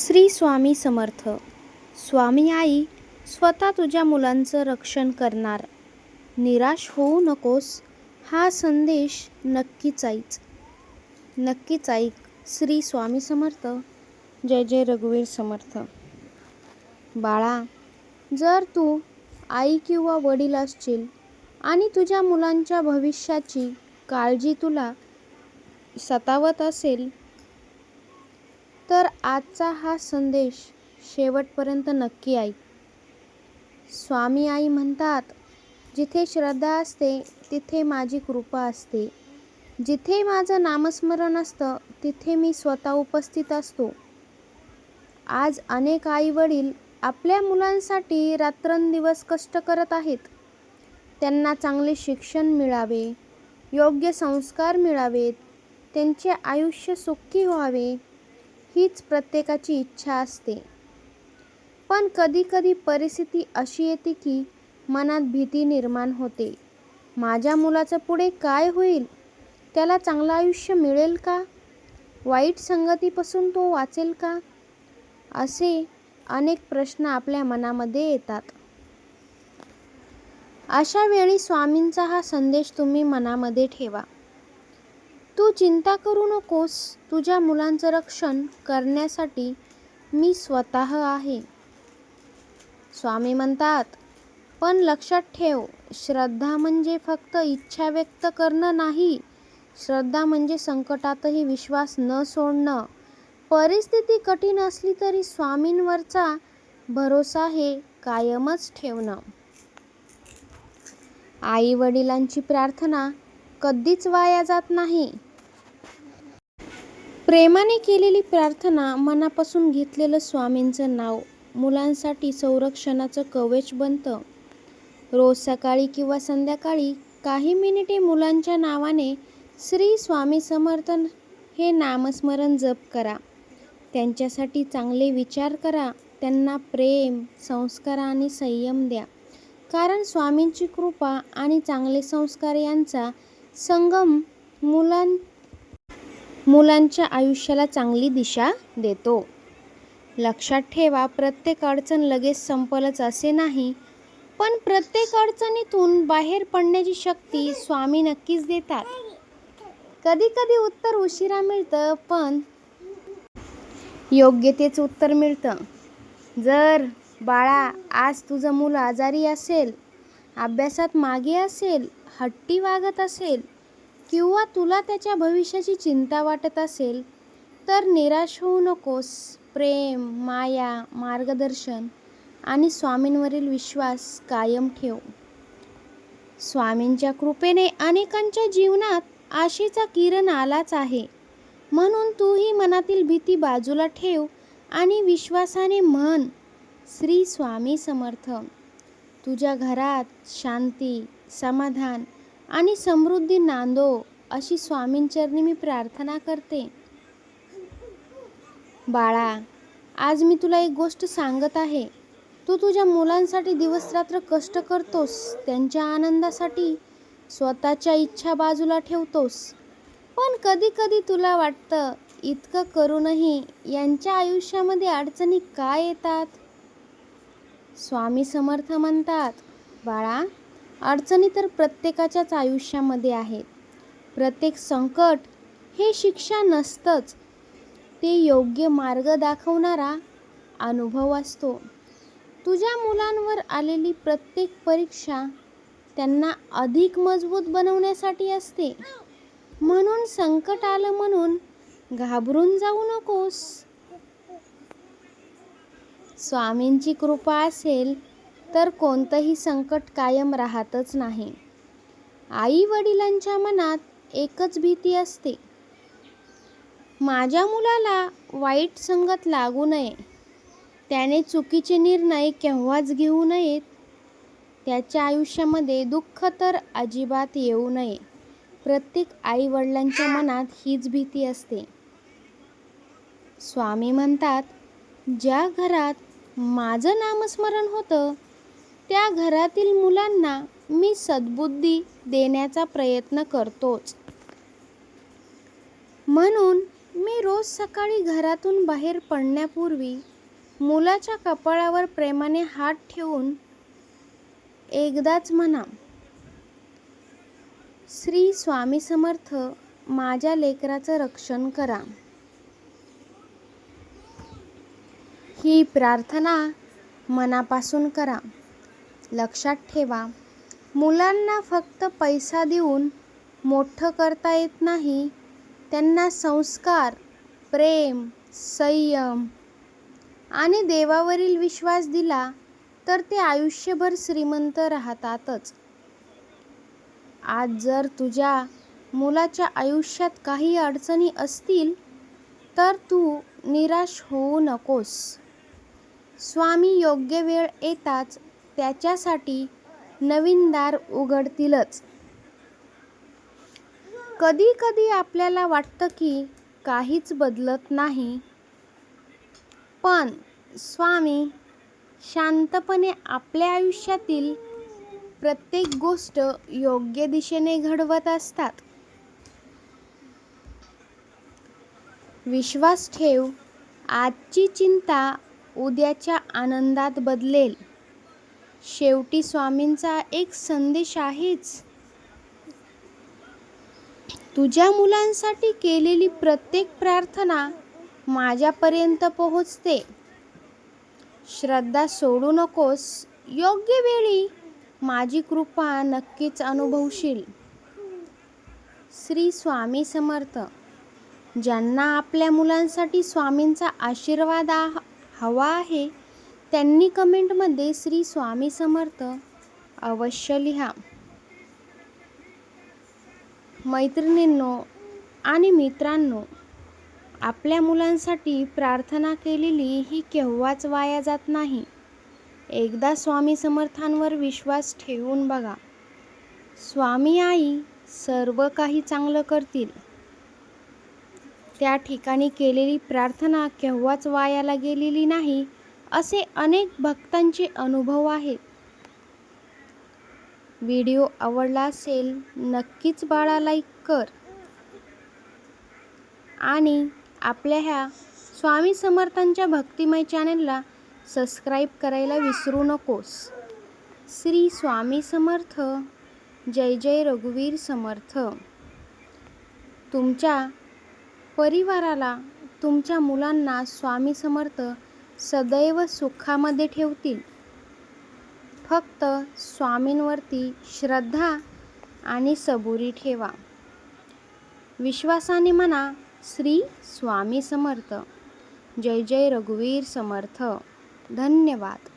श्री स्वामी समर्थ. स्वामी आई स्वतः तुझ्या मुलांचं रक्षण करणार. निराश होऊ नकोस. हा संदेश नक्कीच ऐक. श्री स्वामी समर्थ. जय जय रघुवीर समर्थ. बाळा, जर तू आई किंवा वडील असशील आणि तुझ्या मुलांच्या भविष्याची काळजी तुला सतावत असेल तर आजचा हा संदेश शेवटपर्यंत नक्की ऐक. स्वामी आई म्हणतात, जिथे श्रद्धा असते तिथे माझी कृपा असते. जिथे माझं नामस्मरण असतं तिथे मी स्वतः उपस्थित असतो. आज अनेक आई वडील आपल्या मुलांसाठी रात्रंदिवस कष्ट करत आहेत. त्यांना चांगले शिक्षण मिळावे, योग्य संस्कार मिळावेत, त्यांचे आयुष्य सुखी व्हावे हीच प्रत्येकाची इच्छा असते. पण कधी परिस्थिती अशी येते की मनात भीती निर्माण होते. माझ्या मुलाचं पुढे काय होईल? त्याला चांगलं आयुष्य मिळेल का? वाईट संगतीपासून तो वाचेल का? असे अनेक प्रश्न आपल्या मनामध्ये येतात. अशा वेळी स्वामींचा हा संदेश तुम्ही मनामध्ये ठेवा. तू चिंता करू नकोस. तुझ्या मुलांचं रक्षण करण्यासाठी मी स्वतः आहे. स्वामी म्हणतात, पण लक्षात ठेव, श्रद्धा म्हणजे फक्त इच्छा व्यक्त करणं नाही. श्रद्धा म्हणजे संकटातही विश्वास न सोडणं. परिस्थिती कठीण असली तरी स्वामींवरचा भरोसा हे कायमच ठेवणं. आई वडिलांची प्रार्थना कधीच वाया जात नाही. प्रेमाने केलेली प्रार्थना, मनापासून घेतलेलं स्वामींचं नाव मुलांसाठी संरक्षणाचं कवच बनतं. रोज सकाळी किंवा संध्याकाळी काही मिनिटे मुलांच्या नावाने श्री स्वामी समर्थ हे नामस्मरण जप करा. त्यांच्यासाठी चांगले विचार करा. त्यांना प्रेम, संस्कार आणि संयम द्या. कारण स्वामींची कृपा आणि चांगले संस्कार यांचा संगम मुलांच्या आयुष्याला चांगली दिशा देतो. लक्षात ठेवा, प्रत्येक अडचण लगेच संपलच असे नाही, पण प्रत्येक अडचणीतून बाहेर पडण्याची शक्ती स्वामी नक्कीच देतात. कधी उत्तर उशिरा मिळतं, पण योग्य तेच उत्तर मिळतं. जर बाळा आज तुझं मूल आजारी असेल, अभ्यासात मागे असेल, हट्टी वागत असेल किंवा तुला त्याच्या भविष्याची चिंता वाटत असेल तर निराश होऊ नकोस. प्रेम, माया, मार्गदर्शन आणि स्वामींवरील विश्वास कायम ठेव. स्वामींच्या कृपेने अनेकांच्या जीवनात आशेचा किरण आलाच आहे. म्हणून तूही मनातील भीती बाजूला ठेव आणि विश्वासाने म्हण, श्री स्वामी समर्थ. तुझ्या घरात शांती, समाधान आणि समृद्धी नांदो अशी स्वामींचरणी मी प्रार्थना करते. बाळा, आज मी तुला एक गोष्ट सांगत आहे. तू तुझ्या मुलांसाठी दिवसरात्र कष्ट करतोस, त्यांच्या आनंदासाठी स्वतःच्या इच्छा बाजूला ठेवतोस. पण कधी तुला वाटतं, इतकं करूनही यांच्या आयुष्यामध्ये अडचणी का येतात? स्वामी समर्थ म्हणतात, बाळा, अडचणी तर प्रत्येकाच्याच आयुष्यामध्ये आहेत. प्रत्येक संकट हे शिक्षा नसतंच, ते योग्य मार्ग दाखवणारा अनुभव असतो. तुझ्या मुलांवर आलेली प्रत्येक परीक्षा त्यांना अधिक मजबूत बनवण्यासाठी असते. म्हणून संकट आलं म्हणून घाबरून जाऊ नकोस. स्वामींची कृपा असेल तर कोणतंही संकट कायम राहतच नाही. आई वडिलांच्या मनात एकच भीती असते, माझ्या मुलाला वाईट संगत लागू नये, त्याने चुकीचे निर्णय केव्हाच घेऊ नयेत, त्याच्या आयुष्यामध्ये दुःख तर अजिबात येऊ नये. प्रत्येक आई वडिलांच्या मनात हीच भीती असते. स्वामी म्हणतात, ज्या घरात माझं नामस्मरण होतं त्या घरातील मुलांना मी सद्बुद्धी देण्याचा प्रयत्न करतोच. म्हणून मी रोज सकाळी घरातून बाहेर पडण्यापूर्वी मुलाच्या कपाळावर प्रेमाने हात ठेवून एकदाच म्हणा, श्री स्वामी समर्थ, माझ्या लेकराचं रक्षण करा. ही प्रार्थना मनापासून करा. लक्षात ठेवा, मुलांना फक्त पैसा देऊन मोठं करता येत नाही. त्यांना संस्कार, प्रेम, संयम आणि देवावरील विश्वास दिला तर ते आयुष्यभर श्रीमंत राहतातच. आज जर तुझ्या मुलाच्या आयुष्यात काही अडचणी असतील तर तू निराश होऊ नकोस. स्वामी योग्य वेळ येताच त्याच्यासाठी नवीन दार उघडतीलच. कधी कधी आपल्याला वाटतं की काहीच बदलत नाही, पण स्वामी शांतपणे आपल्या आयुष्यातील प्रत्येक गोष्ट योग्य दिशेने घडवत असतात. विश्वास ठेव, आजची चिंता उद्याच्या आनंदात बदलेल. शेवटी स्वामींचा एक संदेश आहेच, तुझ्या मुलांसाठी केलेली प्रत्येक प्रार्थना माझ्यापर्यंत पोहोचते. श्रद्धा सोडू नकोस. योग्य वेळी माझी कृपा नक्कीच अनुभवशील. श्री स्वामी समर्थ. ज्यांना आपल्या मुलांसाठी स्वामींचा आशीर्वाद हवा आहे त्यांनी कमेंटमध्ये श्री स्वामी समर्थ अवश्य लिहा. मैत्रिणींनो आणि मित्रांनो, आपल्या मुलांसाठी प्रार्थना केलेली ही केव्हाच वाया जात नाही. एकदा स्वामी समर्थांवर विश्वास ठेवून बघा. स्वामी आई सर्व काही चांगलं करतील. त्या ठिकाणी केलेली प्रार्थना केव्हाच वायाला गेलेली नाही, असे अनेक भक्तांचे अनुभव आहेत. व्हिडिओ आवडला असेल नक्कीच बाळा लाईक कर आणि आपल्या ह्या स्वामी समर्थांच्या भक्तिमय चॅनलला सबस्क्राईब करायला विसरू नकोस. श्री स्वामी समर्थ. जय जय रघुवीर समर्थ. तुमच्या परिवाराला, तुमच्या मुलांना स्वामी समर्थ सदैव सुखामध्ये ठेवतील. फक्त स्वामींवरती श्रद्धा आणि सबुरी ठेवा. विश्वासाने म्हणा, श्री स्वामी समर्थ. जय जय रघुवीर समर्थ. धन्यवाद.